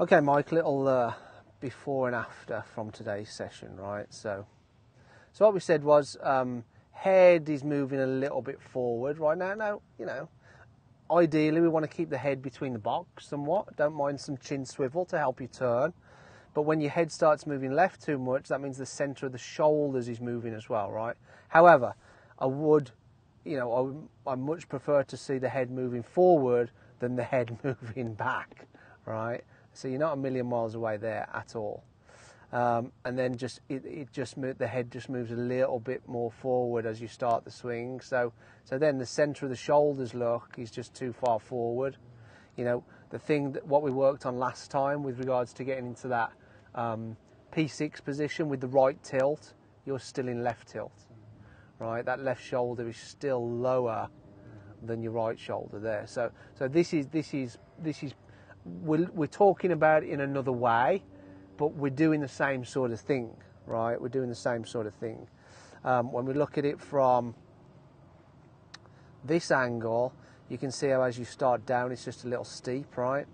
Okay, Mike, little before and after from today's session, right? So what we said was head is moving a little bit forward right now. Now, you know, ideally we want to keep the head between the box somewhat. Don't mind some chin swivel to help you turn. But when your head starts moving left too much, that means the centre of the shoulders is moving as well, right? However, I would, you know, I much prefer to see the head moving forward than the head moving back, right? So you're not a million miles away there at all. And then the head just moves a little bit more forward as you start the swing. So then the centre of the shoulders look is just too far forward. You know, what we worked on last time with regards to getting into that P6 position with the right tilt, you're still in left tilt, right? That left shoulder is still lower than your right shoulder there. So this is we're talking about it in another way, but we're doing the same sort of thing, right? We're doing the same sort of thing. When we look at it from this angle, you can see how as you start down, it's just a little steep, right?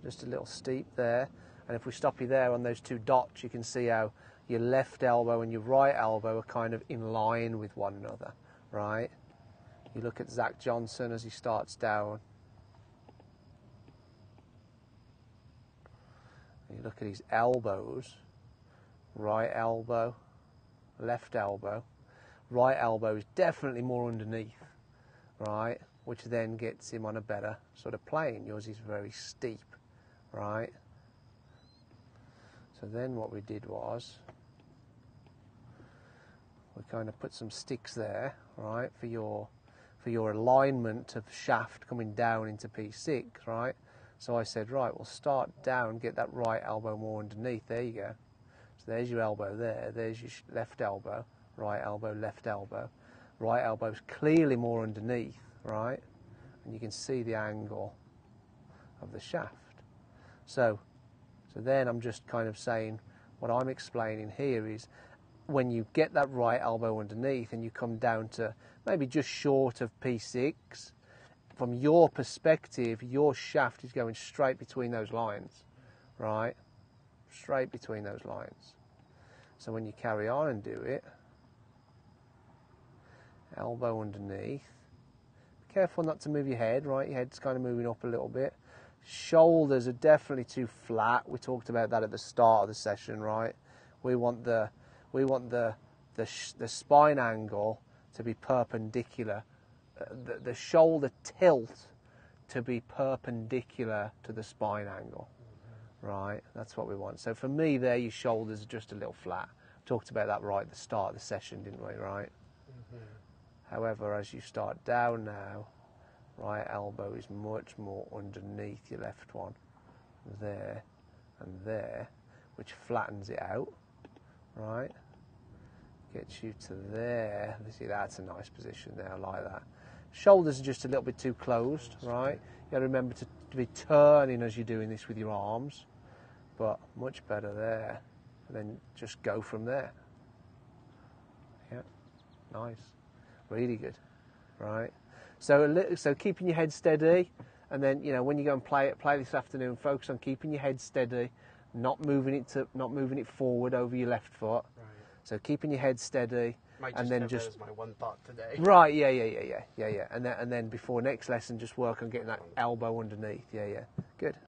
Just a little steep there. And if we stop you there on those two dots, you can see how your left elbow and your right elbow are kind of in line with one another, right? You look at Zach Johnson as he starts down. You look at his elbows, right elbow, left elbow. Right elbow is definitely more underneath, right? Which then gets him on a better sort of plane. Yours is very steep, right? So then what we did was, we kind of put some sticks there, right, for your alignment of shaft coming down into P6, right? So I said, right, we'll start down, get that right elbow more underneath. There you go. So there's your elbow there. There's your left elbow, right elbow, left elbow. Right elbow's clearly more underneath, right? And you can see the angle of the shaft. So then I'm just kind of saying, what I'm explaining here is when you get that right elbow underneath and you come down to maybe just short of P6, from your perspective, your shaft is going straight between those lines, right? Straight between those lines. So when you carry on and do it, elbow underneath. Be careful not to move your head, right? Your head's kind of moving up a little bit. Shoulders are definitely too flat. We talked about that at the start of the session, right? We want the spine angle to be perpendicular. The shoulder tilt to be perpendicular to the spine angle, right? That's what we want. So for me there, your shoulders are just a little flat. Talked about that right at the start of the session, didn't we, right? However, as you start down now, right elbow is much more underneath your left one, there and there, which flattens it out, right? Gets you to there. See, that's a nice position there, I like that. Shoulders are just a little bit too closed, right? You got to remember to be turning as you're doing this with your arms, but much better there. And then just go from there. Yeah, nice, really good, right? So keeping your head steady, and then you know when you go and play this afternoon, focus on keeping your head steady, not moving it forward over your left foot. Right. So keeping your head steady. And then just as my one thought today. Right, yeah. And then before next lesson, just work on getting that elbow underneath. Yeah. Good.